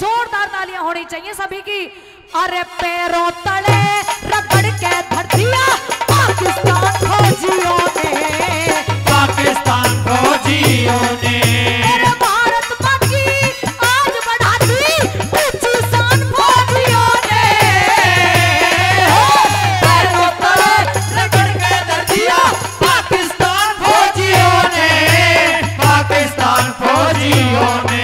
जोरदार तालियां होनी चाहिए सभी की। अरे पैरों तले रगड़ के धर दिया पाकिस्तान फौजियों ने, पाकिस्तान फौजियों ने। मेरे भारत माँ की आज बढ़ा दी ऊंची शान फौजियों ने। पैरों तले रगड़ के धर दिया पाकिस्तान फौजियों ने, पाकिस्तान फौजियों ने।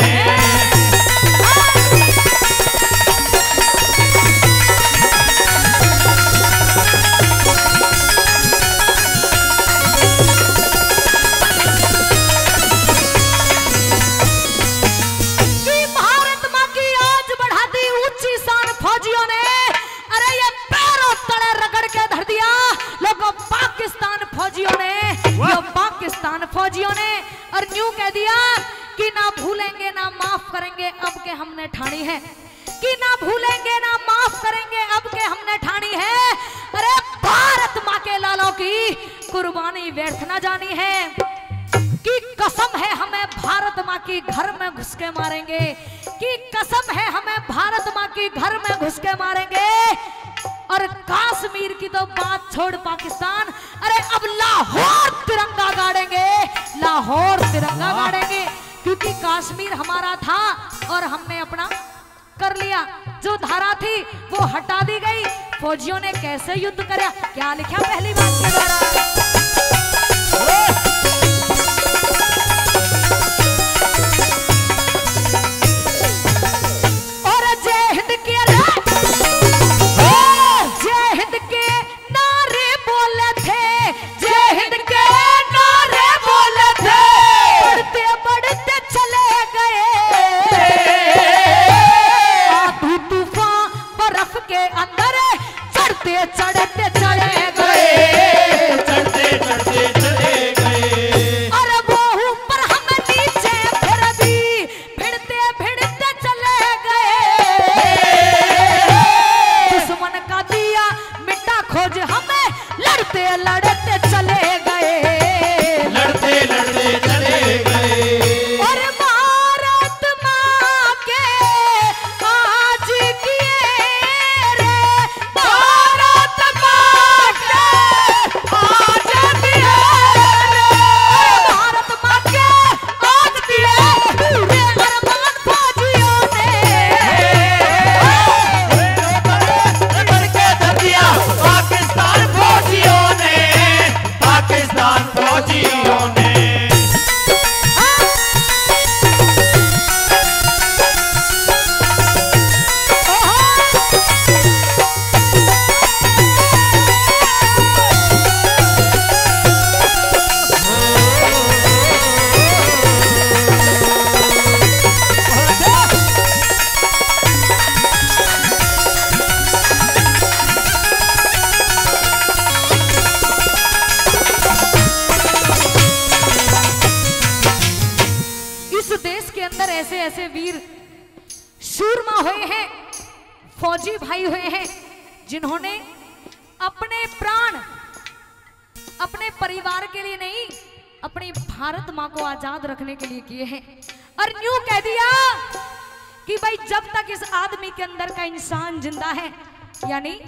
फौजियों ने और न्यू कह दिया कि ना भूलेंगे ना माफ करेंगे अब के हमने ठानी है, कि ना भूलेंगे ना माफ करेंगे अब के हमने ठानी है। अरे भारत माँ के लालों की कुर्बानी व्यर्थ ना जानी है, कि कसम है हमें भारत माँ की घर में घुस के मारेंगे, कि कसम है हमें भारत माँ की घर में घुस के मारेंगे। और कश्मीर की तो बात छोड़ पाकिस्तान, अरे अब लाहौर तिरंगा गाड़ेंगे, लाहौर तिरंगा गाड़ेंगे, क्योंकि कश्मीर हमारा था और हमने अपना कर लिया। जो धारा थी वो हटा दी गई। फौजियों ने कैसे युद्ध करा, क्या लिखा पहली बात के द्वारा। चढ़ते चढ़े गए, चढ़ते चढ़ते चले गए। अरे वो ऊपर हम नीचे फिर भी भिड़ते भिड़ते चले गए। दुश्मन का दिया मिट्टा खोज हमें लड़ते लड़ते चले गए, लड़ते लड़ते चले गए। और भारत माँ के आज किए रे, भारत माँ के आज किए रे, भारत माँ के आज किए पूरे अरमान फौजियों ने। रगड़ के धर दिया पाकिस्तान फौजियों ने, पाकिस्तान फौजियों ने। इस देश के अंदर ऐसे ऐसे वीर शूरमा हुए हैं, फौजी भाई हुए हैं, जिन्होंने अपने प्राण अपने परिवार के लिए नहीं, अपनी भारत माँ को आजाद रखने के लिए किए हैं। और न्यू कह दिया कि भाई जब तक इस आदमी के अंदर का इंसान जिंदा है, यानी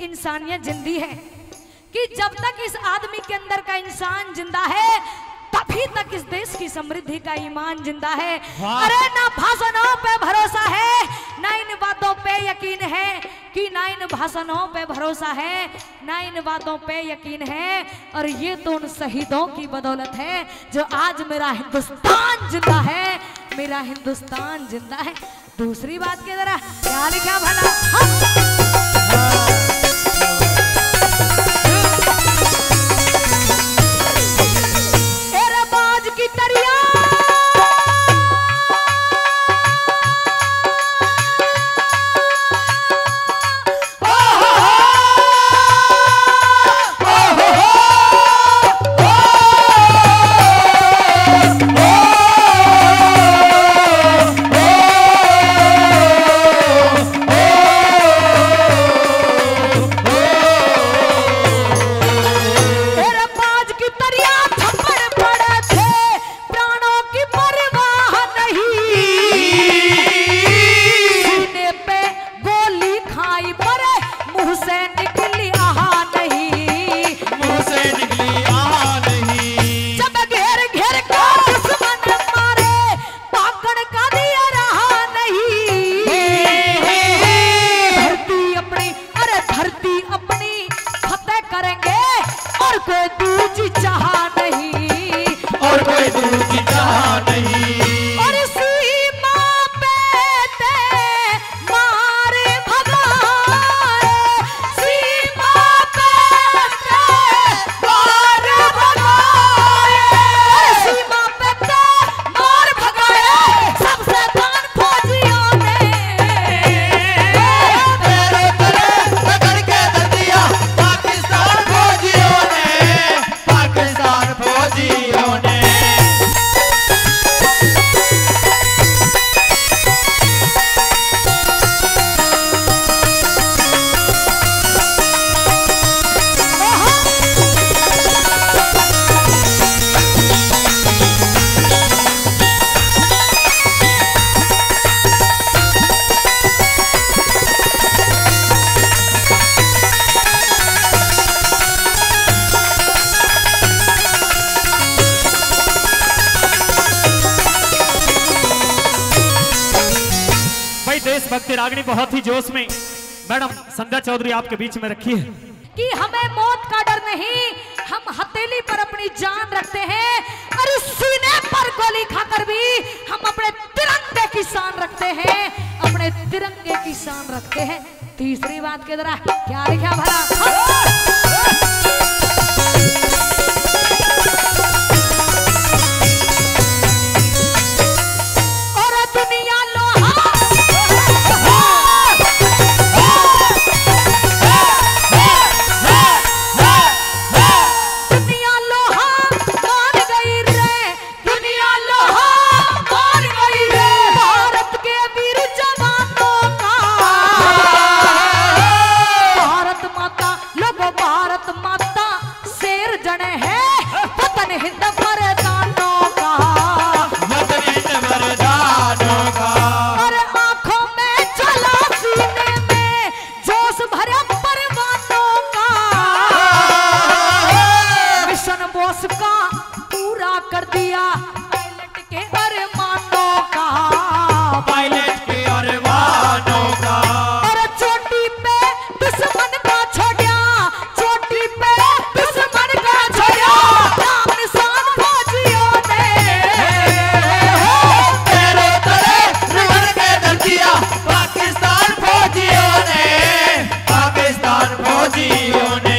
इंसानियत जिंदी है, कि जब तक इस आदमी के अंदर का इंसान जिंदा है तभी तक इस देश की समृद्धि का ईमान जिंदा है। अरे ना भाषणों पे भरोसा है, ना इन बातों पे यकीन है, कि ना इन भाषणों पे भरोसा है, ना इन बातों पे यकीन है। और ये तो उन शहीदों की बदौलत है जो आज मेरा हिंदुस्तान जिंदा है, मेरा हिंदुस्तान जिंदा है। दूसरी बात के जरा क्या लिखा भला, कोई दूजी चाह नहीं, और कोई दूजी चाह नहीं। और सीमा पे ते मार भगाए, सीमा पे ते मार भगाए, सीमा पे ते मार भगाए सबसे दान फौजियों ने। तेरे तले रगड़ के दर्दिया पाकिस्तान फौजियों ने, पाकिस्तान फौजियों ने। भाई देशभक्ति रागनी बहुत ही जोश में मैडम संध्या चौधरी आपके बीच में रखी है कि हमें मौत का डर नहीं, हम हथेली पर अपनी जान रखते हैं, और सीने पर गोली खाकर भी हम अपने तिरंगे की शान रखते हैं, अपने तिरंगे की शान रखते हैं। तीसरी बात के जरा क्या लिखा भला? और दुनिया लोहा दुनिया लोहा मान गई रे, दुनिया लोहा मान गई रे, भारत के वीर जवानों का। भारत माता लोगो, भारत माता शेर जने है, वतन हिंद मर्दानों का। वतन हिंद मर्दानों का। और आंखों में जला, सीने में जोश भरे परवानों का। मिशन बॉस का पूरा कर दिया पायलट के अरमानों का। पायलट के अरमानों का। और चोटी पे दुश्मन का छोड़ा, चोटी पे दुश्मन का छोड़ा, नाम निशान फौजियों ने। तेरे तले रगड़ के दर्दिया पाकिस्तान फौजियों ने, पाकिस्तान फौजियों ने।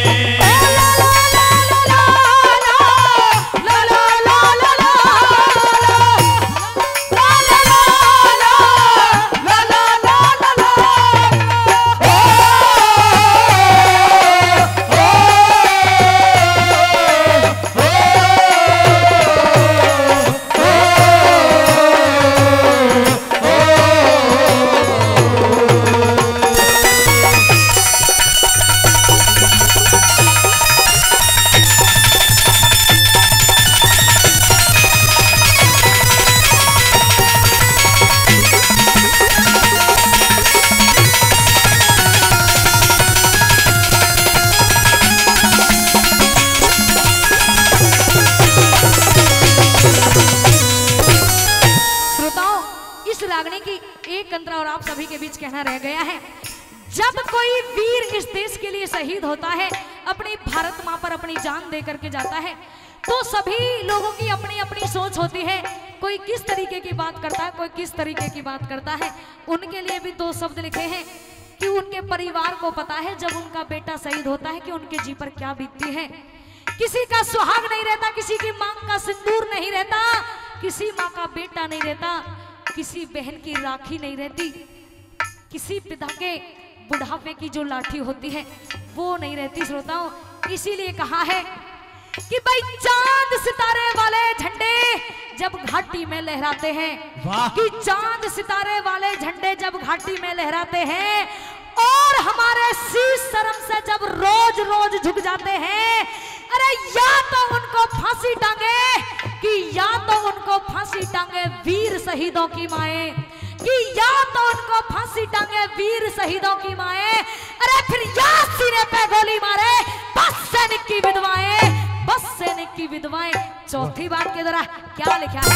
श्रोताओं, इस रागनी की एक अंतरा और आप सभी के बीच कहना रह गया है। जब कोई वीर इस देश के लिए शहीद होता है, अपनी भारत माँ पर अपनी जान दे करके जाता है, तो सभी लोगों की अपनी अपनी सोच होती है। कोई किस तरीके की बात करता है, कोई किस तरीके की बात करता है। उनके लिए भी दो शब्द लिखे हैं कि उनके परिवार को पता है जब उनका बेटा शहीद होता है कि उनके जी पर क्या बीतती है। किसी का सुहाग नहीं रहता, किसी की मांग का सिंदूर नहीं रहता, किसी माँ का बेटा नहीं रहता, किसी बहन की राखी नहीं रहती, किसी पिता के बुढ़ापे की जो लाठी होती है वो नहीं रहती। श्रोताओं, इसीलिए कहा है कि भाई चांद सितारे वाले झंडे जब घाटी में लहराते हैं, कि चांद सितारे वाले झंडे जब घाटी में लहराते हैं और हमारे शीश शर्म से जब रोज रोज झुक जाते हैं, अरे या तो उनको फांसी टांगे, कि या तो उनको फांसी टांगे वीर शहीदों की माएं, कि या तो उनको फांसी टांगे वीर शहीदों की माएं, अरे फिर या सीने पे गोली मारे बस सैनिक की विधवाएं, बस सैनिक की विधवाएं। चौथी बात के जरा क्या लिखा है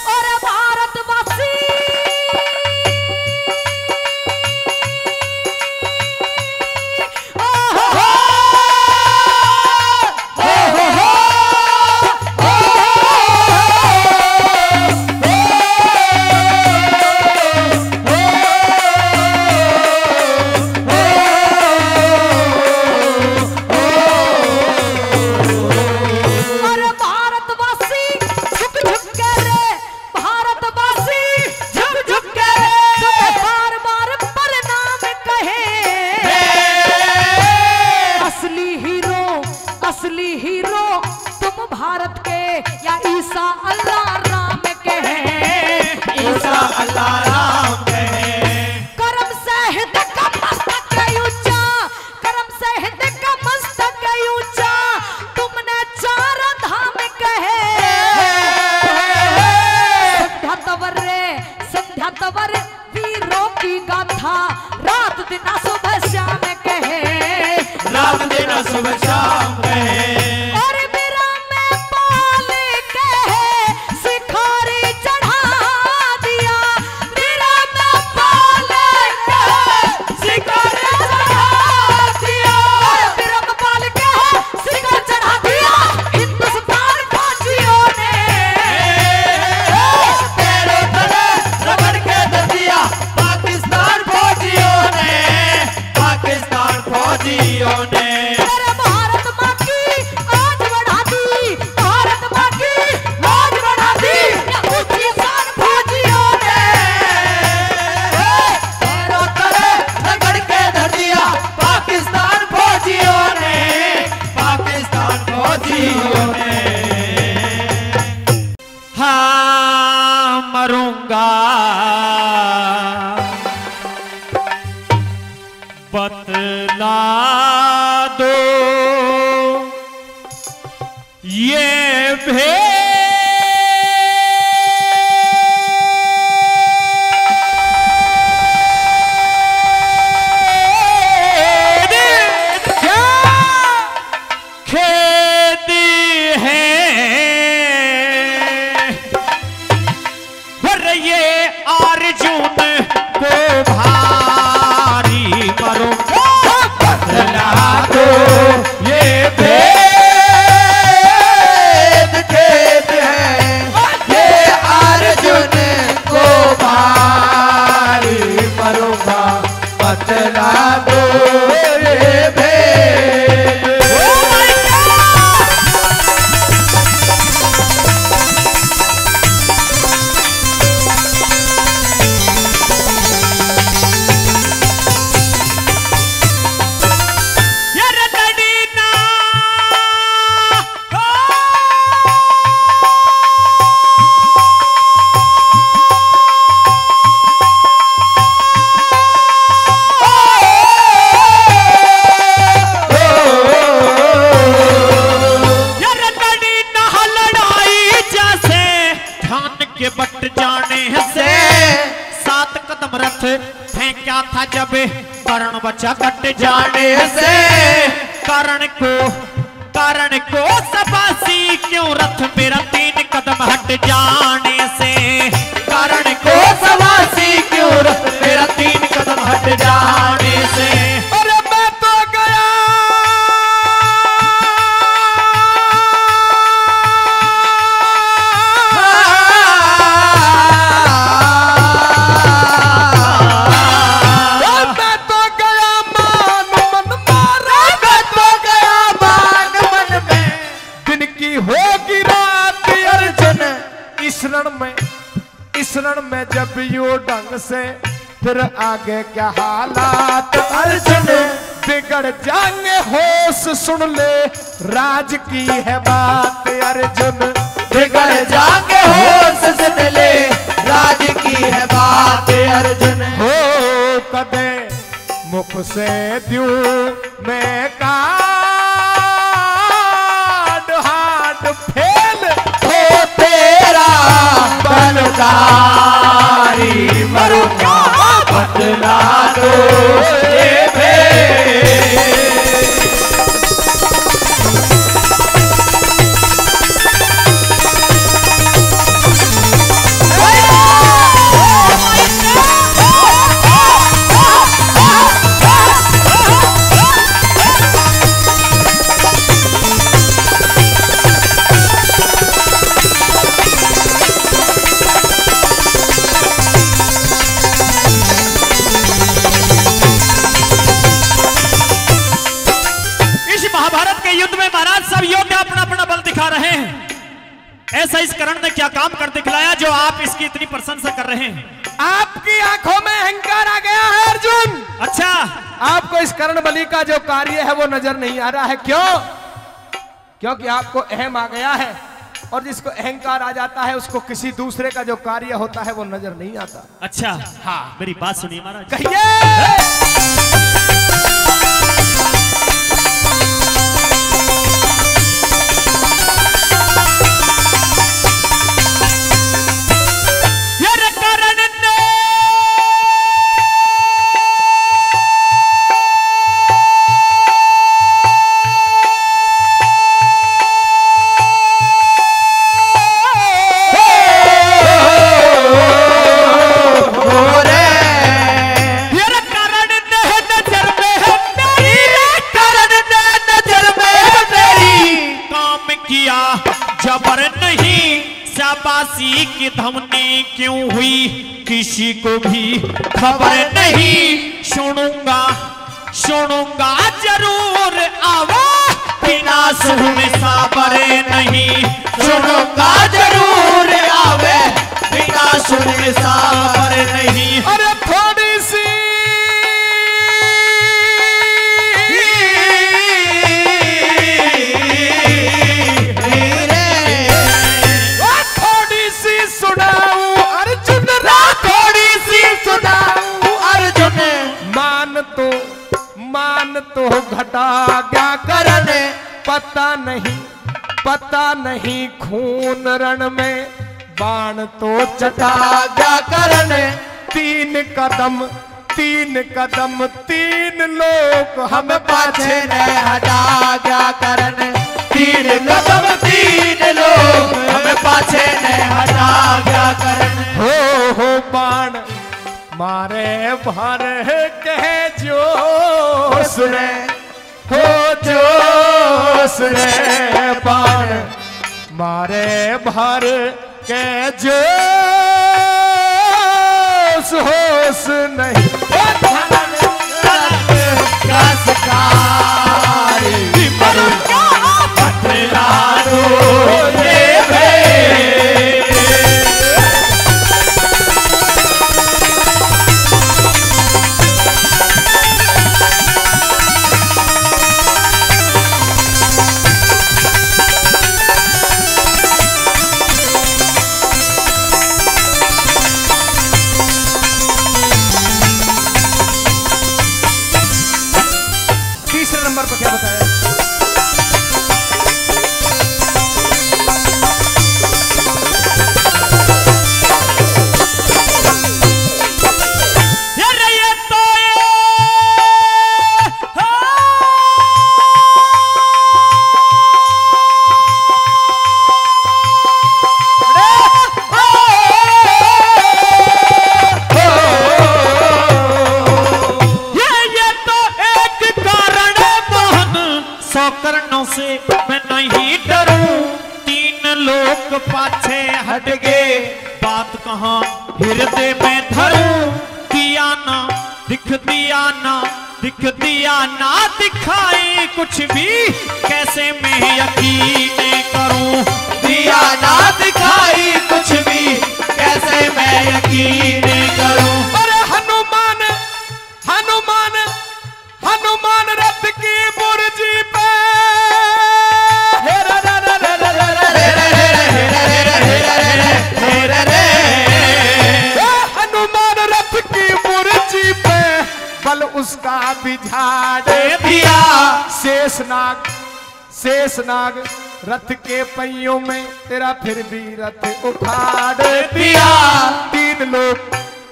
और भारतवासी के बट जाने से 7 कदम रथ फेंका था जब कर्ण बचा कट जाने से। कारण को सबासी क्यों रथ मेरा 3 कदम हट जाने से। कारण को सवासी क्यों रथ मेरा 3 कदम हट जाने से। अरे मैं तो गया इस रण में जब यू ढंग से फिर आगे क्या हालात अर्जुन बिगड़ जाएंगे। होश सुन ले राज की है बात अर्जुन बिगड़ जाके होश सुन ले राज की है बात अर्जुन। हो कदे मुख से द्यू में काट हाथ फेल हो तेरा बलकारी मरूंगा बदला दो ये भेद। ऐसा इस कर्ण ने क्या काम कर दिखलाया जो आप इसकी इतनी प्रशंसा कर रहे हैं। आपकी आंखों में अहंकार आ गया है अर्जुन। अच्छा, आपको इस कर्ण बलि का जो कार्य है वो नजर नहीं आ रहा है। क्यों? क्योंकि आपको अहम आ गया है और जिसको अहंकार आ जाता है उसको किसी दूसरे का जो कार्य होता है वो नजर नहीं आता। अच्छा हाँ, मेरी बात सुनिए महाराज। कहिए। की धमनी क्यों हुई किसी को भी खबर नहीं। सुनूंगा जरूर आवा बिना सुने साबरे नहीं। सुनूंगा जरूर आवे बिना सुने साबरे नहीं। अरे थोड़ी सी तो घटा क्या करने पता नहीं खून रण में बाण तो चटा क्या करने। 3 कदम 3 लोग हम पाछे ने हटा क्या करने। 3 कदम 3 लोग हम पाछे ने हटा क्या करने। हो बाण मारे भर कहे जोश रे हो जोश रे बाण मारे भर के जोश होश नहीं। तीसरे नंबर पर क्या बताया? से मैं नहीं डरूं, तीन लोग पाछे हट गए, बात कहाँ हृदय में धरूं, दिया ना दिख दिया ना दिख दिया ना दिखाई कुछ भी, कैसे मैं यकीन करूं, दिया ना दिखाई कुछ भी, कैसे मैं यकीन करूं। अरे हनुमान हनुमान हनुमान रथ की बुर्जी पे, हनुमान रथ की बुर्जी पे बल उसका बिझाड़ दिया, शेषनाग शेषनाग रथ के पहियों में तेरा फिर भी रथ उखाड़ दिया। तीन लोग,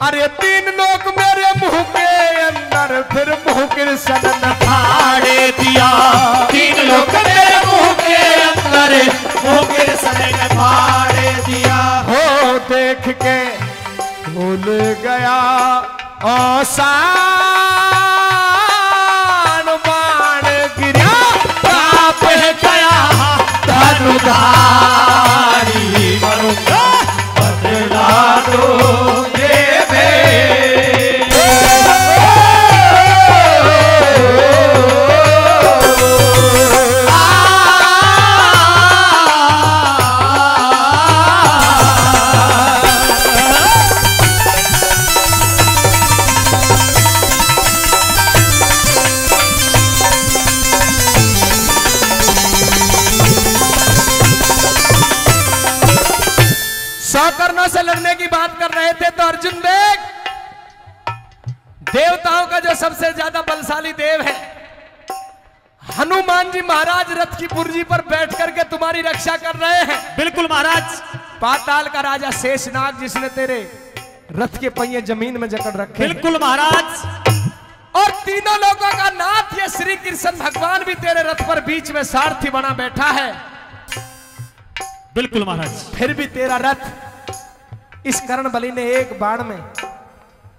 अरे तीन लोग मेरे मुंह के अंदर फिर मुंह कृष्ण न फाड़े दिया, तीन लोग मेरे मुंह के अंदर मुंह कृष्ण ने फाड़ दिया। हो देख के भूल गया औसान बाण गिरा, पाप गया धनुधारी मरूंगा, बदला दो ये कर्णों से लड़ने की बात कर रहे थे तो अर्जुन देख, देवताओं का जो सबसे ज्यादा बलशाली देव है हनुमान जी महाराज रथ की पुर्जी पर बैठ करके तुम्हारी रक्षा कर रहे हैं। बिल्कुल महाराज। पाताल का राजा शेषनाग जिसने तेरे रथ के पहिए जमीन में जकड़ रखे, बिल्कुल महाराज। और तीनों लोगों का नाथ ये श्री कृष्ण भगवान भी तेरे रथ पर बीच में सारथी बना बैठा है। बिल्कुल महाराज। फिर भी तेरा रथ इस कर्ण बलि ने एक बाण में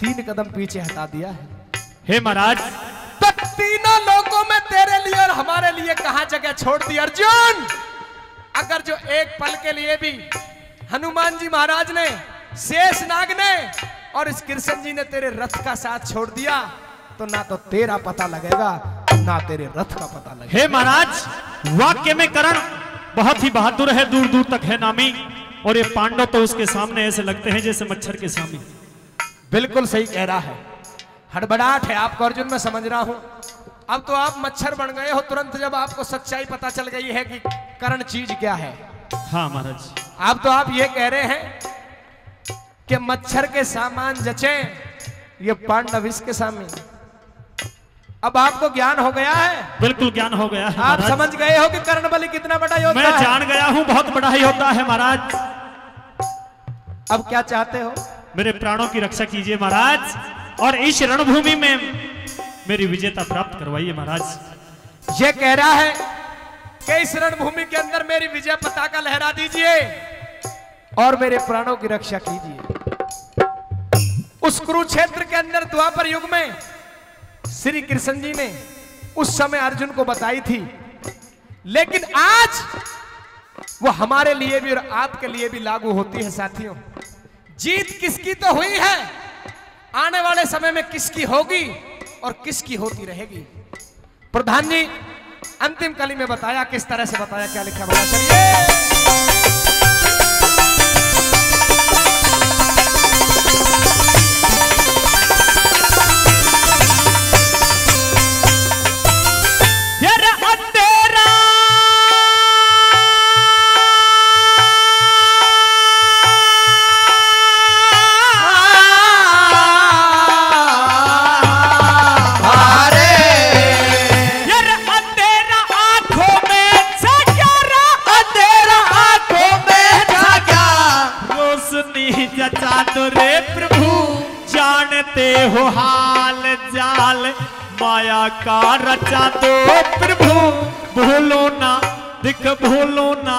3 कदम पीछे हटा दिया है। हे महाराज, तो तीनों लोगों में तेरे लिए और हमारे लिए कहां जगह छोड़ दी अर्जुन? अगर जो एक पल के लिए भी हनुमान जी महाराज ने, शेषनाग ने और इस कृष्ण जी ने तेरे रथ का साथ छोड़ दिया तो ना तो तेरा पता लगेगा ना तेरे रथ का पता लगेगा। हे महाराज, वाक्य में करण बहुत ही बहादुर है, दूर दूर तक है नामी, और ये पांडव तो उसके सामने ऐसे लगते हैं जैसे मच्छर के सामने। बिल्कुल सही कह रहा है, हड़बड़ाहट है आपको अर्जुन, मैं समझ रहा हूं। अब तो आप मच्छर बन गए हो तुरंत जब आपको सच्चाई पता चल गई है कि कर्ण चीज क्या है। हाँ महाराज। अब तो आप ये कह रहे हैं कि मच्छर के सामान जचे, ये पांडव इसके सामने। अब आपको ज्ञान हो गया है, बिल्कुल ज्ञान हो गया है आप महाराज। समझ गए हो कि कर्ण बलि कितना बड़ा योद्धा मैं है। जान गया हूं, बहुत बड़ा योद्धा है महाराज। अब क्या चाहते हो? मेरे प्राणों की रक्षा कीजिए महाराज, और इस रणभूमि में मेरी विजेता प्राप्त करवाइए महाराज। ये कह रहा है कि इस रणभूमि के अंदर मेरी विजय पताका लहरा दीजिए और मेरे प्राणों की रक्षा कीजिए। उस कुरुक्षेत्र के अंदर द्वापर युग में श्री कृष्ण जी ने उस समय अर्जुन को बताई थी, लेकिन आज वो हमारे लिए भी और आपके लिए भी लागू होती है साथियों। जीत किसकी तो हुई है, आने वाले समय में किसकी होगी और किसकी होती रहेगी। प्रधान जी अंतिम कली में बताया, किस तरह से बताया, क्या लिखा बता चलिए। रे प्रभु जानते हो हाल जाल, माया का रचा दो प्रभु, भूलो ना दिख भूलो ना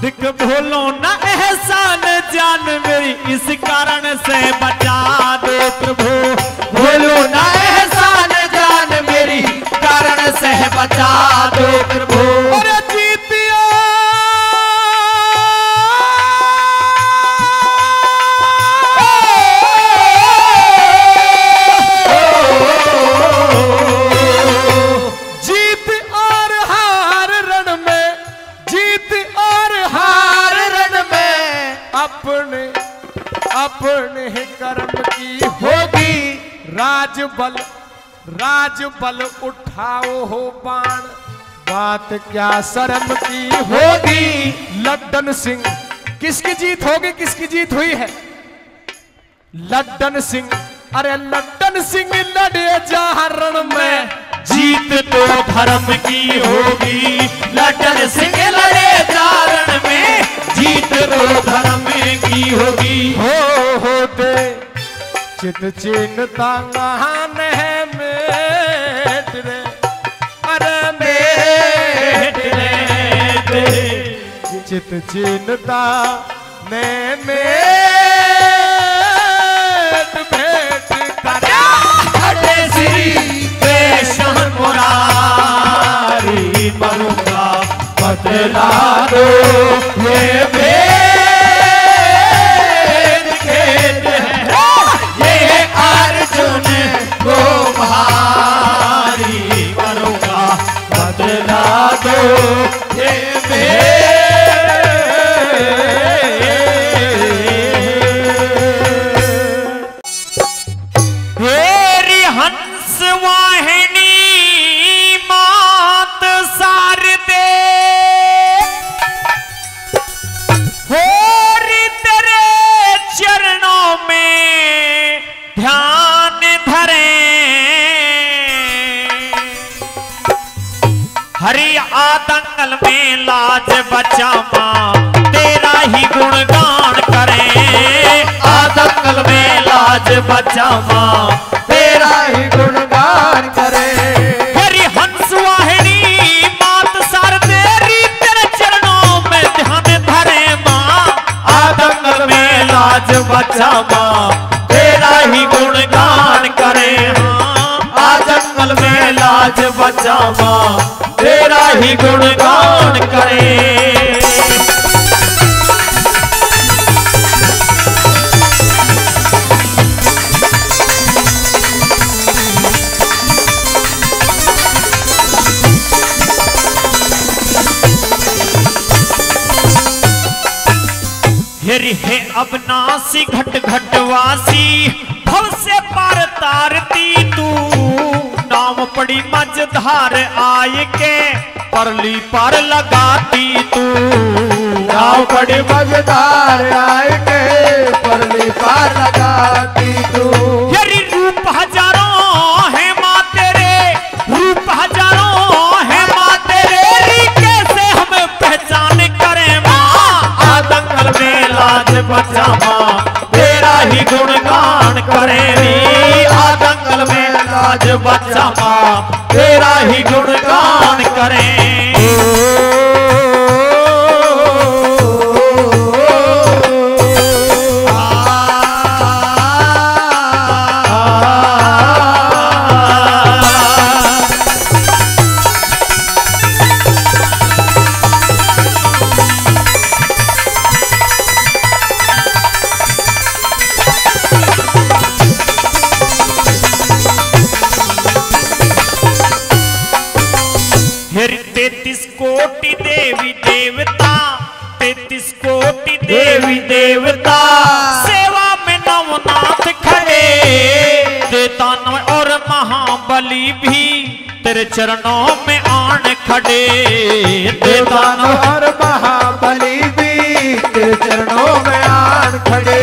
दिख भूलो ना एहसान जान मेरी, इस कारण से बचा दो प्रभु, भूलो ना एहसान जान मेरी, कारण से बचा दो प्रभु। अपने कर्म की होगी राज बल उठाओ हो बाण, बात क्या शर्म की होगी। लड्डन सिंह, किसकी जीत होगी, किसकी जीत हुई है? लड्डन सिंह, अरे लड्डन सिंह लड़े जाहरण में, जीत तो धर्म की होगी। लड्डन सिंह लड़े जारण में, जीत तो धर्म की होगी। हो दे चित चिन्हता महान है मेट रे, अरे मेट रे, चित चिन्हता ने मेट भेंट करा। हटे श्री कृष्ण मुरारी, मरूंगा बदला दो ये भेद खेद है, ये अर्जुन को भारी, मरूंगा बदला दो ये भेद। मेरी हंस वाहिनी मात सारदे, होरी तेरे चरणों में ध्यान धरे। हरि आदंगल में लाज बचावा, तेरा ही गुणगान करें। आदंगल में लाज बचावा, तेरा ही गुणगान करें। हरि हंस वाहिनी मात सारदेरी, तेरे चरणों में ध्यान धरे माँ। आदंगल में लाज बचावा, तेरा ही गुणगान करें। आदंगल में लाज बचावा, तेरा ही गुणगान करें। हेरी है अबनासी घट घटवासी, भव से पार तारती तू। नाम पड़ी मझधार आय के, परली पार लगाती तू। नाम पड़ी मझधार आय के, परली पार लगाती तू। हेरी रूप हजारों है माँ तेरे, रूप हजारों है माँ तेरे, कैसे हम पहचान करें माँ। आदंगल में लाज बचावा, तेरा ही गुणगान करें। आदंगल में लाज बचावा, तेरा ही गुणगान करें। हेरी 33 कोटि देवी देवता, 33 कोटि देवी देवता, सेवा में नवनाथ खड़े। देवतानव और महाबली भी तेरे चरणों में आन खड़े। देवतानव और महाबली भी तेरे चरणों में आन खड़े।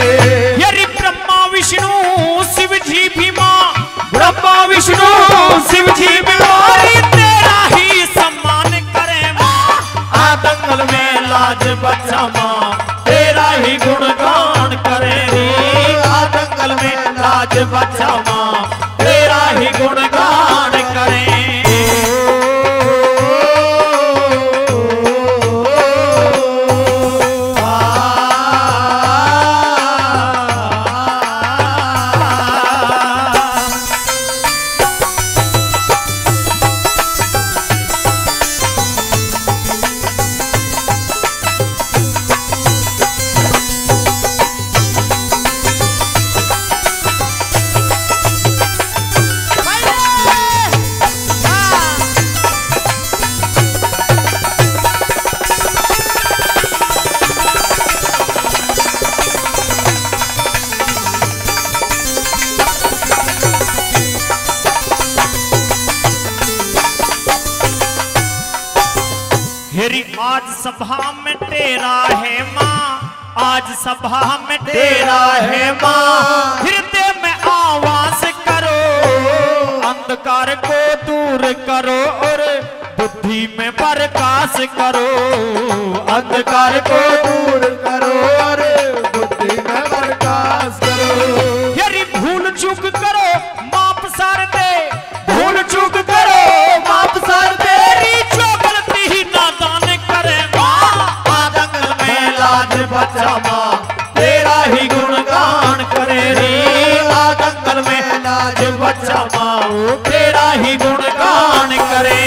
हेरी ब्रह्मा विष्णु शिव जी भी माँ, ब्रह्मा विष्णु शिव जी भी मारी, तेरा ही सम्मान करें माँ। आदंगल में लाज बचावा, तेरा ही गुणगान करें। आदंगल में लाज बचावा, तेरा ही गुणगान करें। सभा में तेरा है माँ, आज सभा में तेरा है माँ। हृदय में आवाज करो, अंधकार को दूर करो और बुद्धि में प्रकाश करो। अंधकार को दूर करो और बुद्धि में प्रकाश करो। यदि भूल चूक करो माप सार दे, भूल चूक करो माप सार दे। तेरी जो गलती ही नादान करे माँ, आदंगल में लाज बचा माँ, तेरा ही गुणगान करे रे। आदंगल में लाज बचा माँ, तेरा ही गुणगान करे।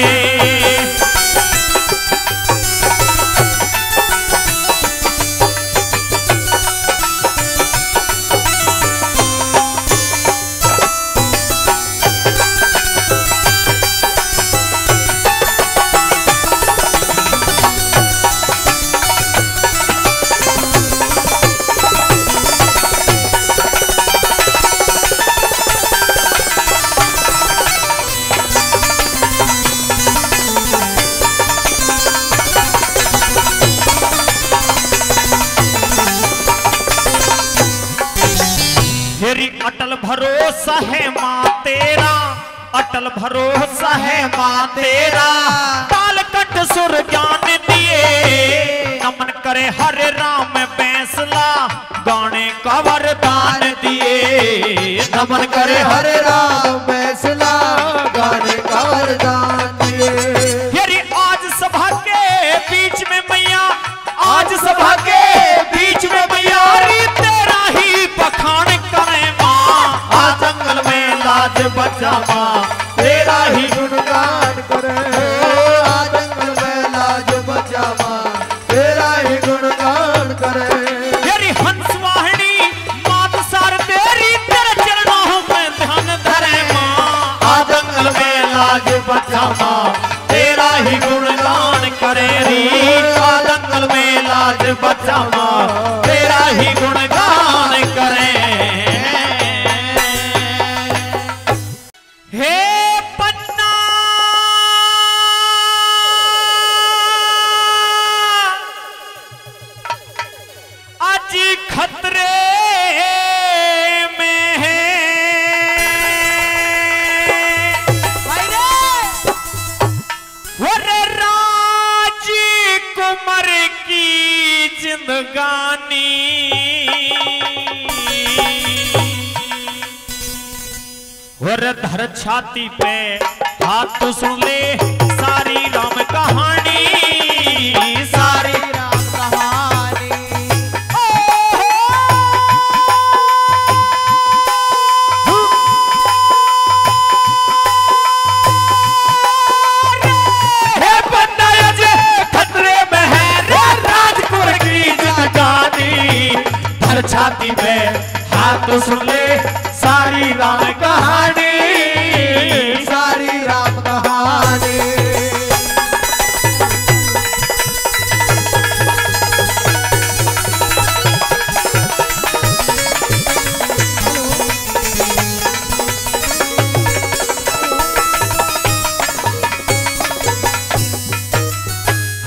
अटल भरोसा है माँ तेरा, अटल भरोसा है माँ तेरा। ताल कट सुर ज्ञान दिए, नमन करे हरे राम फैसला, गाने का वरदान दिए। नमन करे हरे राम फैसला, गाने का वरदान दिए। यदि आज सभा के बीच में मैया, आज सभा के बीच में मैया, तेरा ही बखान करे जंगल में लाज बचा माँ, तेरा ही गुणगान करे। जंगल में लाज बचा माँ, तेरा ही गुणगान करे। तेरी हंस वाहिनी मात सार तेरी, तेरे चरणों में ध्यान धरे माँ। जंगल में लाज बचा माँ, तेरा ही गुणगान करे री। जंगल में लाज बचा माँ, तेरा ही गुणगान करे। हे पन्ना आज खतरे में है, और राजकुमार की जिंदगानी। और धर छाती पे हाथ तो सुन ले सारी राम कहानी, सारी राम कहानी। हे बंदा आज खतरे में है रे, राजकुमार की जिंदगानी। धर छाती पे हाथ तो सुन ले सारी राम कहानी, सारी राम कहानी।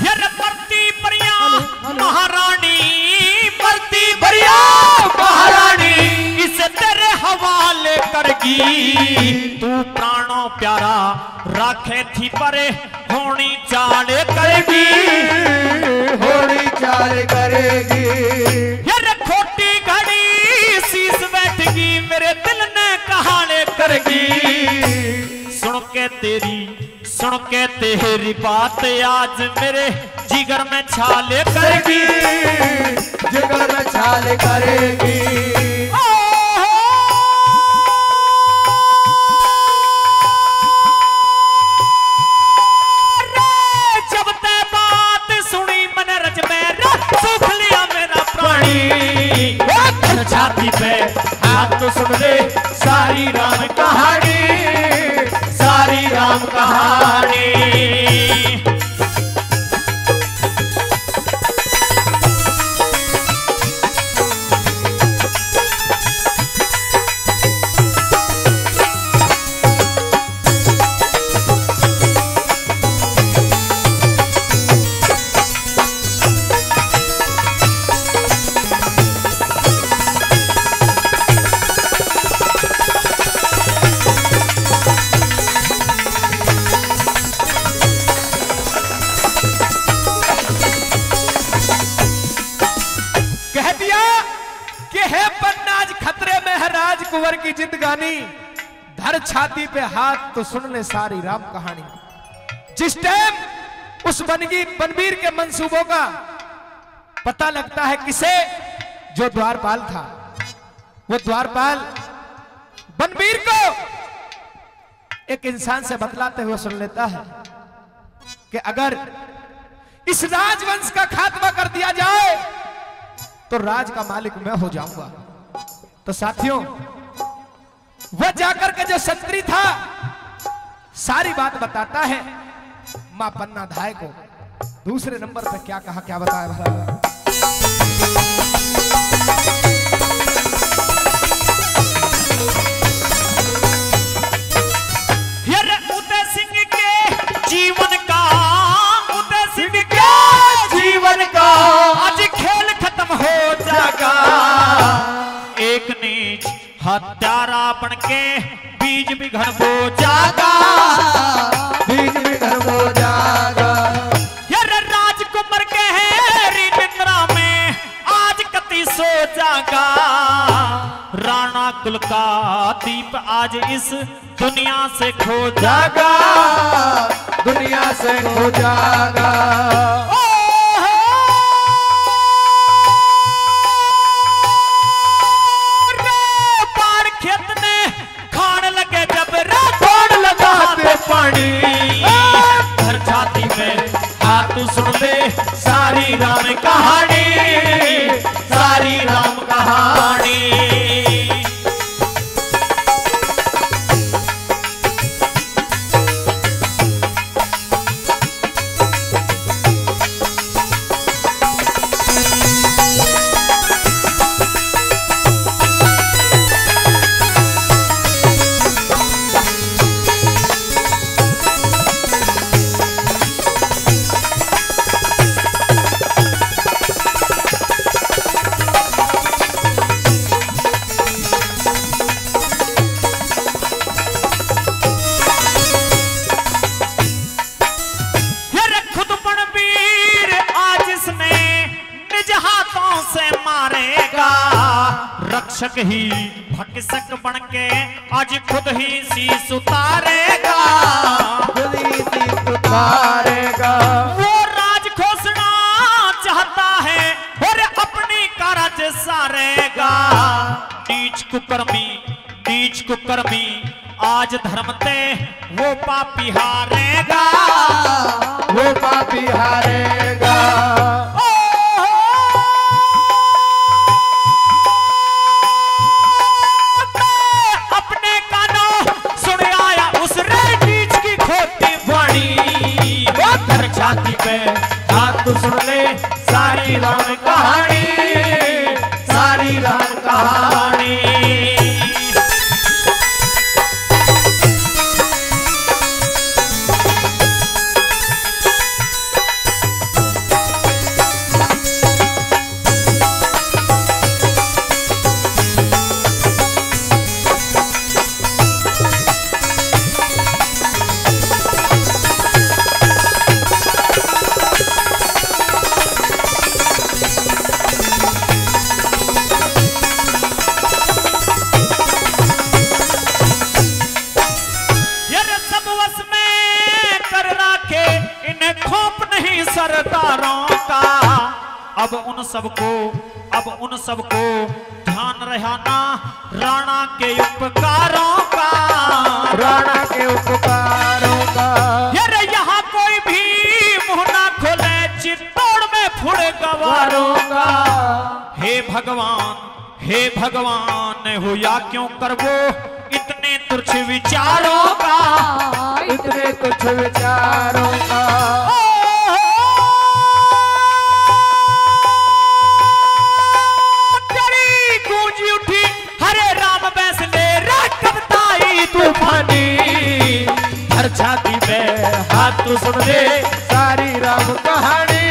ये परती परिया महारानी, परती परिया महारानी, इसे तेरे हवाले करगी। तू प्राणों प्यारा राखे थी परे, होनी चाल करेगी, होनी चाल करेगी। ये खोटी घड़ी शीश बैठगी, मेरे दिल ने कहाले करेगी। सुन के तेरी बात आज मेरे जिगर में छाले करेगी, जिगर में छाल करेगी। जब ते बात सुनी मन रज मेरा, सूख लिया मेरा प्राणी। छाती पे हाथ तो सुन ले सारी राम कहानी, सारी राम कहानी। राजकुंवर की जिंदगानी, धर छाती पे हाथ तो सुन ले सारी राम कहानी। जिस टाइम उस बनवीर के मंसूबों का पता लगता है किसे, जो द्वारपाल था, वो द्वारपाल बनवीर को एक इंसान से बतलाते हुए सुन लेता है कि अगर इस राजवंश का खात्मा कर दिया जाए तो राज का मालिक मैं हो जाऊंगा। तो साथियों, वह जाकर के जो संतरी था सारी बात बताता है मां पन्ना धाय को। दूसरे नंबर पे क्या कहा, क्या बताया भला? जीवन का, उदय सिंह के जीवन का आज खेल खत्म हो जाएगा। एक नीच हत्यारा बन के बीज बिघड़ हो जाएगा, बीज बिघड़ हो जाएगा। यार राजकुमार के हेरी निद्रा में आज कति सो जाएगा। राणा कुल का दीप आज इस दुनिया से खो जाएगा, दुनिया से खो जाएगा। बाढ़ खेत में खान लगे जब तोड़ लगाते पानी, हर छाती में हाथ सुन ले सारी राम कहानी, सारी राम कहानी। रक्षक ही भक्षक बन के आज खुद ही शीश उतारेगा, खुद ही शीश उतारेगा। वो राज खोसना चाहता है और अपनी कारज सारेगा। नीच कुकर्मी आज धर्म ते वो पापी हारेगा, वो पापी हारेगा। छाती पे हाथ तो सुन ले सारी राम कहानी, सारी राम कहानी। सरदारों का अब उन सबको ध्यान रहना राणा के उपकारों का, राणा के उपकारों का। यार यहाँ कोई भी मुंह ना खोले चित्तौड़ में फुड़ गवारों का। हे भगवान हो या क्यों कर वो इतने तुच्छ विचारों का, इतने तुच्छ विचारों का। हर छाती पे हाथ तो सुन ले सारी राम कहानी,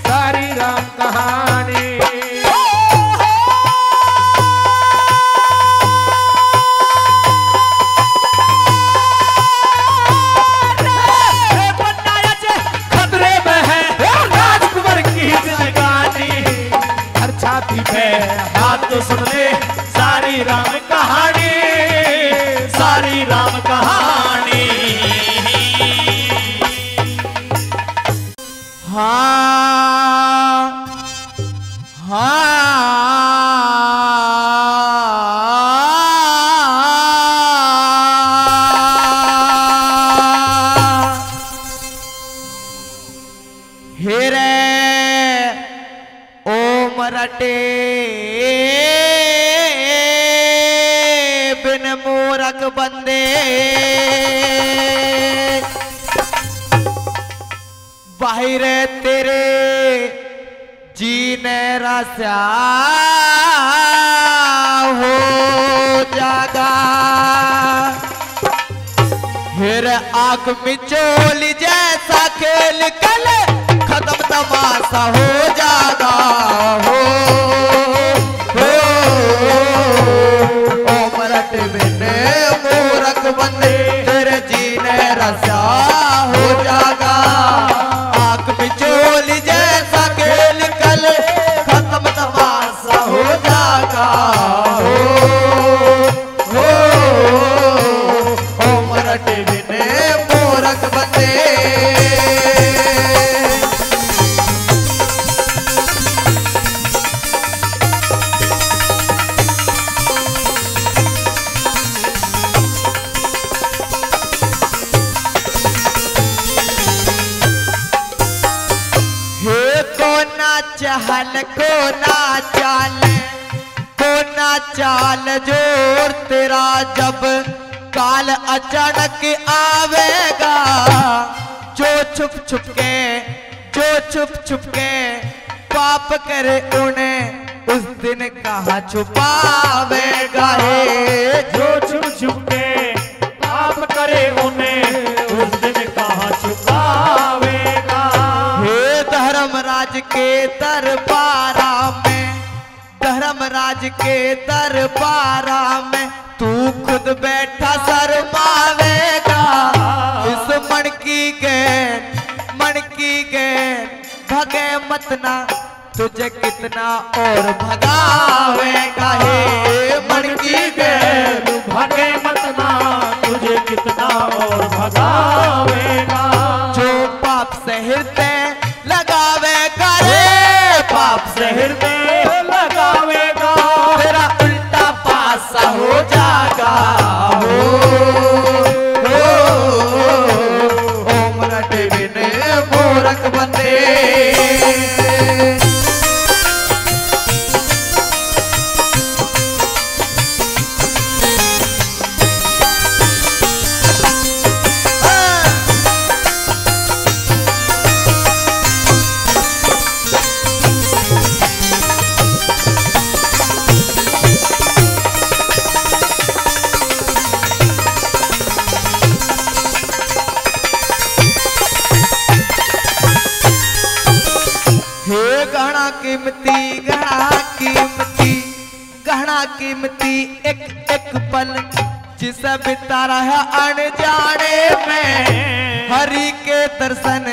सारी राम कहानी। खतरे में है राजकुमार की जिंदगानी। हर छाती पे हाथ तो सुन ले सारी राम बंदे बाहर तेरे जीने रस्या हो जागा फिर आग मिचोली जैसा खेल कल खत्म तमाशा हो जागा हो मरट बिने मूरख बंदे तेरे जीने रस्या हो जागा आग मिचोली जैसा खेल कल खत्म तमाशा हो जागा हो मरट बिने मूरख बंदे चहल को ना चाल जोर तेरा जब काल अचानक आवेगा जो छुप छुप के पाप करे उन्हें उस दिन कहाँ छुपावेगा है जो छुप के पाप करे उन्हें उस दिन कहाँ छुपावेगा हे धर्मराज के दरबारा में धर्मराज के दरबारा में तू खुद बैठा शर्मावेगा इस मन की गैर भगे मत ना तुझे कितना और भगावेगा हे मन की गैर भगे मत ना तुझे कितना और भगावेगा जो पाप से हृदय लगावेगा रे पाप से हृदय लगावेगा तेरा उल्टा पासा हो जागा ओम रट बिने मूरख बंदे गहना कीमती एक एक पल जिसे बितारा है अनजाने में हरि के दर्शन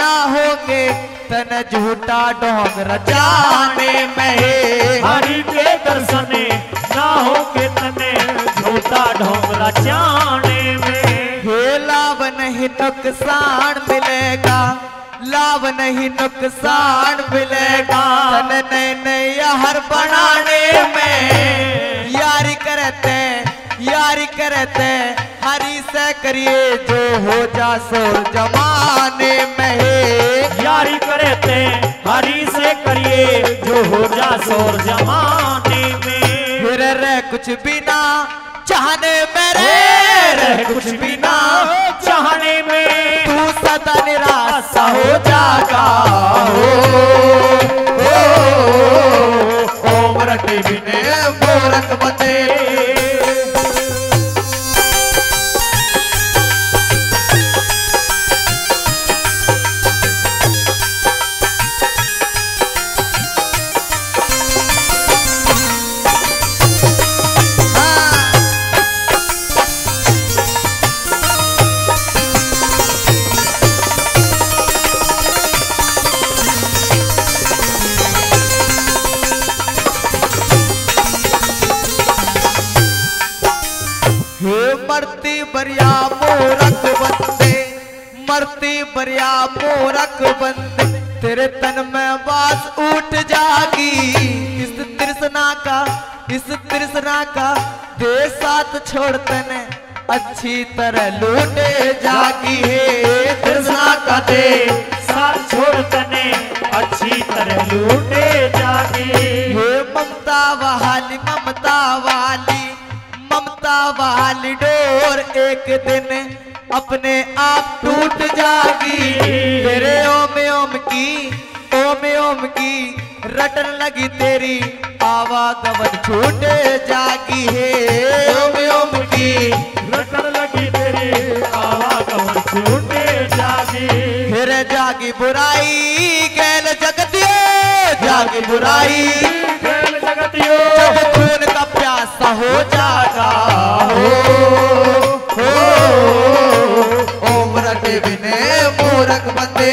ना होंगे तन झूठा ढोंग रचाने में हरि के दर्शन ना होंगे तने झूठा ढोंग रचाने में हे लाभ नहीं नुकसान मिलेगा लाभ नहीं नुकसान मिलेगा तन नए हर बनाने में यारी करते हरी से करिए जो हो जा सोर जमाने में यारी करते हरी से करिए जो हो जा सोर जमाने में फिर रह कुछ बिना चाहने मेरे रह कुछ बिना चाहने में तू सदा निराशा हो जागा ओम रट बिने मूरख बंदे मरती बरिया मूरख बंदे तेरे तन में बास उठ जागी इस तृष्णा का दे साथ छोड़ते ने अच्छी तरह लूटे जागी है तृष्णा का दे साथ छोड़ते ने अच्छी तरह लूटे जा जागी। हे ममता वाली ममता वाली ममता वाली डोर एक दिन अपने आप टूट जागी। तेरे ओम की रटन लगी तेरी आवागमन छूटे जागी। है ओम की रटन लगी तेरी आवागमन छूटे जागी। फिर जागी बुराई गैल जगतियो जागी बुराई खेल जगतियो जब खून का प्यासा हो जागा। हो ओम रटे बिने मूरख बंदे।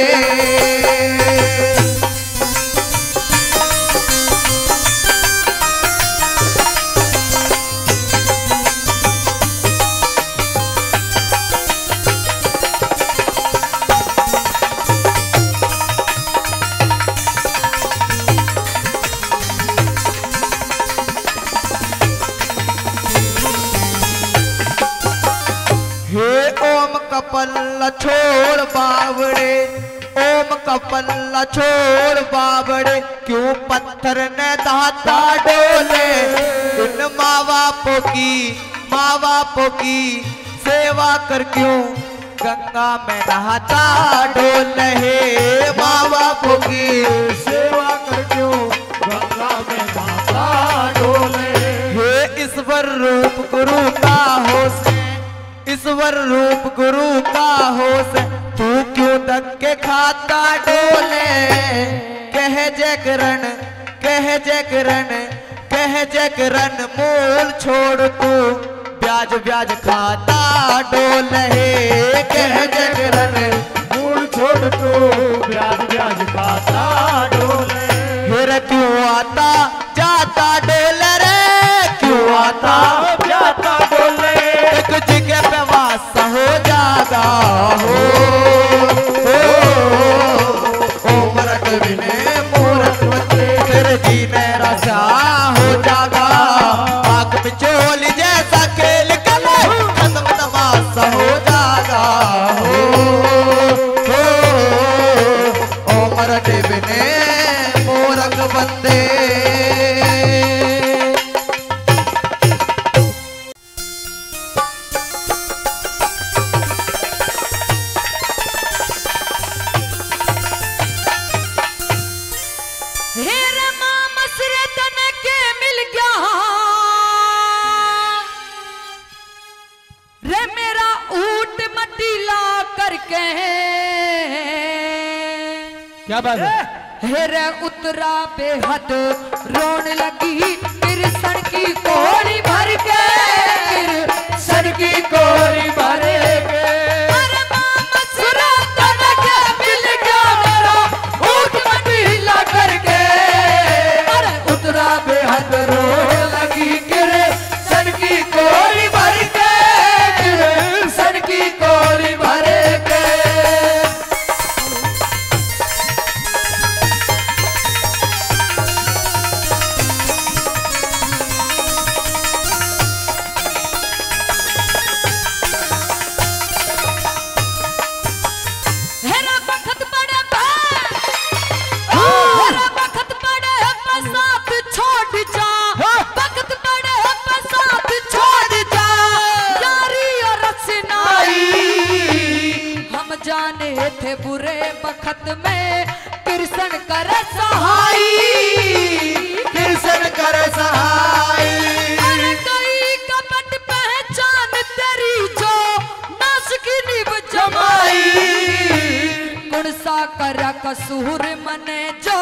कपल्ला छोड़ बावड़े ओम कपल्ला छोड़ बावड़े क्यों पत्थर ने दाता डोले। इन माँ बापों की सेवा कर क्यों गंगा में नहाता डोले। माँ बापों की सेवा कर क्यों गंगा में नहाता डोले। हे ईश्वर रूप गुरु का होश ईश्वर रूप गुरु का होश तू क्यों धक्के खाता डोले। कह जय करण मूल छोड़ तू ब्याज ब्याज खाता डोले। कह जय करण मूल छोड़ तू ब्याज ब्याज खाता डोले। फिर क्यों आता जाता डोले रे क्यों आता जाता डोले। एक जगह पे वासा हो जागा। हो ओम रट बिने मूरख बंदे तेरे जीने राजा हो जागा। आग में चोली जैसा खेल कले खत्म तमाशा हो जागा। हो ओम रट बिने मूरख बंदे। क्या बात है? हेरे उतरा बेहद रोन लगी कृष्ण की कोड़ी भर के कृष्ण की कोड़ी भर के। अरे मामा सुरतन के मिल गया मेरा ऊट मटीला करके। अरे उतरा बेहद रोन लगी कृष्ण की कोड़ी भर के कृष्ण की कोड़ी भर के। थे बुरे बखत में कृष्ण कर सहाय कृष्ण कर सहाय। अरे गई कपट पहचान तेरी जो नाश की निभ जमाई। गुण सा कर कसूर मने जो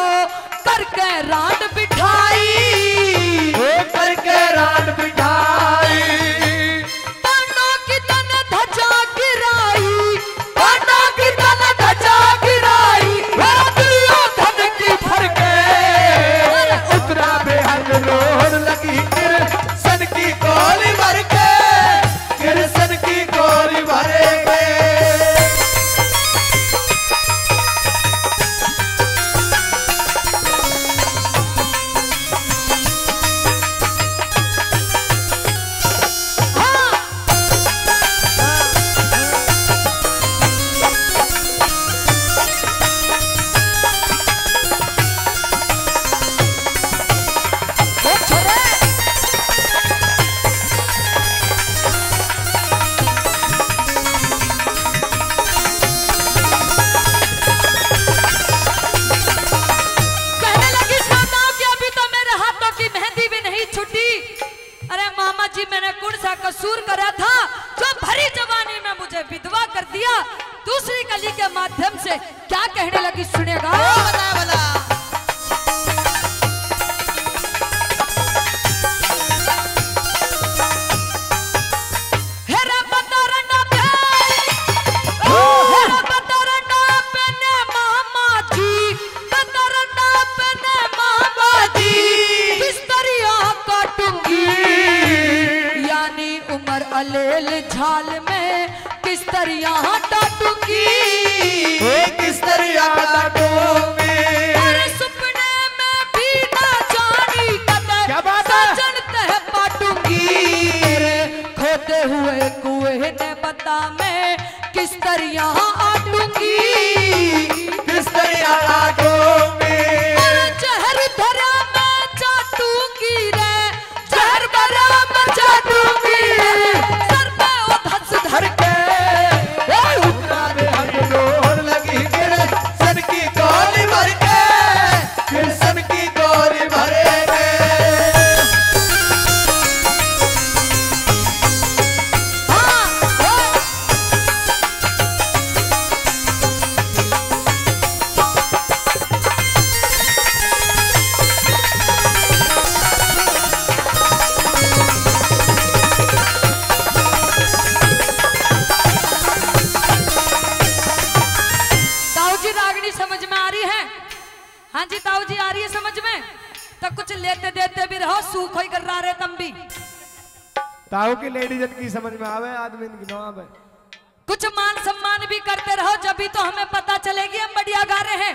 करके राड बिठाई करके राड बिठाई। पांडव की तन ध्वजा गिराई पांडव की तन ध्वजा गिराई। दुर्योधन की फरके उतरा बेहद रोड लगी कृष्ण की गोली भर के कृष्ण की गोली भर के। अलेल झाल में किस तरह डाटूंगी, किस तरह डाटूंगी। अरे सुपने में भी ना जानी कदर क्या बात है? सजन तह पाटूंगी। खोदे हुए कुएं ने बता मैं किस तरह आटूंगी, किस तरह डाटूंगी। जहर धरा मैं चाटूंगी रे, जहर भरा मैं चाटूंगी। सर पे ओ धस धर के उतरा दे हथौड़ लगी सन की गोली भर के, सन की गोली भरे के। समझ में आ रही है? हाँ जी ताऊ जी आ रही है समझ में? तो कुछ लेते देते भी रहो, सूख ही कर रहा रहे तम भी। ताऊ की लेडीजन की समझ में आवे, आदमी की ना आवे। कुछ मान सम्मान भी करते रहो, जब भी तो हमें पता चलेगी हम बढ़िया गा रहे हैं।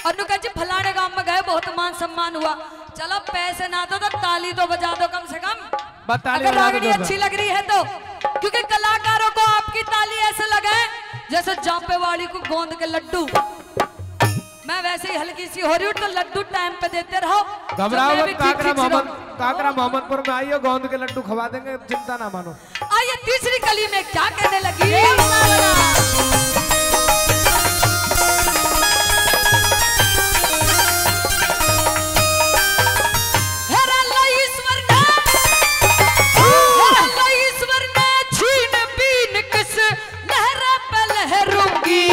और नुका जी फलाने गांव में गए, बहुत मान सम्मान हुआ। चलो पैसे ना दो तो ताली तो बजा दो कम से कम, अगर रागनी अच्छी लग रही है तो। क्योंकि कलाकारों को आपकी ताली ऐसे लगे जैसे जापे वाली को गोंद के लड्डू। मैं वैसे ही हल्की सी हो रही हूँ तो लड्डू टाइम पे देते रहो। घबराओ मत, काकरा मोहम्मदपुर में आइयो, गोंद के लड्डू खवा देंगे, चिंता ना मानो। आइए तीसरी कली में क्या कहने लगी। ईश्वर ने छीन बीन किस लहरा पे लहरूंगी,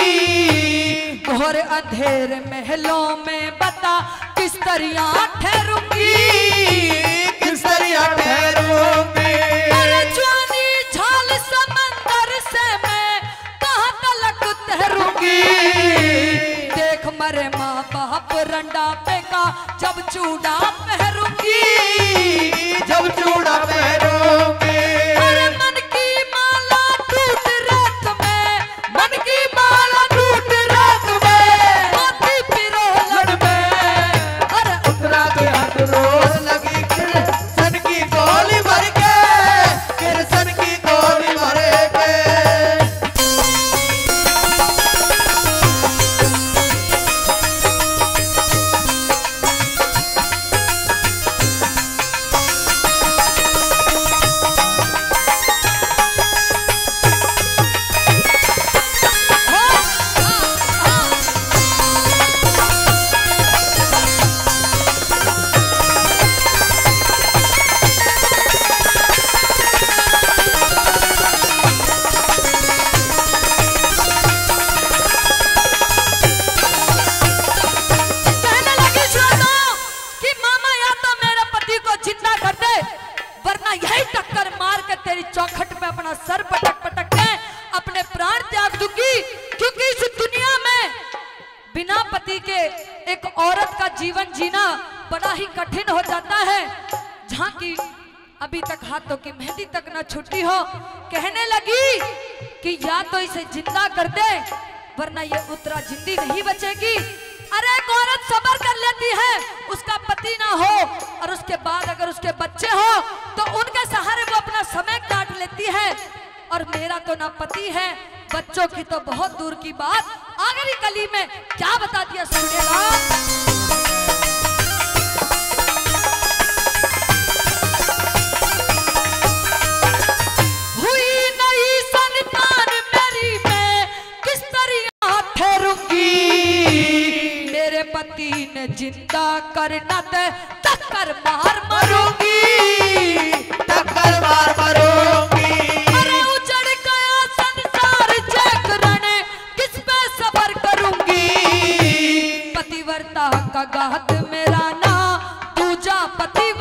घोर अंधेरे महलों में बता किस तरह ठहरूंगी, किस तरह ठहरूंगी। अरे जवानी झाल समंदर से मैं कहाँ तलक तहरूंगी। देख मरे माँ बाप रंडा पे का जब चूड़ा पहरूंगी, जब चूड़ा पहरूंगी। अरे मन की माला टूट रात में, मन की माला टूट रात में, मोती पिरो लड़ में। अरे उतरा दे हथौड़ लगी सन की गोली भर के, सन की गोली भरे के। चौखट पे अपना सर पटक पटक के अपने प्राण त्याग दूंगी। क्योंकि इस दुनिया में बिना पति के एक औरत का जीवन जीना बड़ा ही कठिन हो जाता है। जहाँ की अभी तक हाथों की मेहंदी तक न छुट्टी हो, कहने लगी कि या तो इसे जिंदा कर दे वरना ये उतरा जिंदी नहीं बचेगी। अरे एक औरत सब्र कर लेती है, उसका पति ना हो और उसके बाद अगर उसके बच्चे हो तो उनके सहारे वो अपना समय काट लेती है। और मेरा तो ना पति है, बच्चों की तो बहुत दूर की बात। आखिरी कली में क्या बता दिया सुनिएगा। पति ने जिंदा करना ते टक्कर मार मरूंगी, टक्कर मार मरूंगी। अरे उजड़ गया संसार जागरण किस पे सब्र करूंगी। पतिव्रता का घात मेरा ना दूजा पति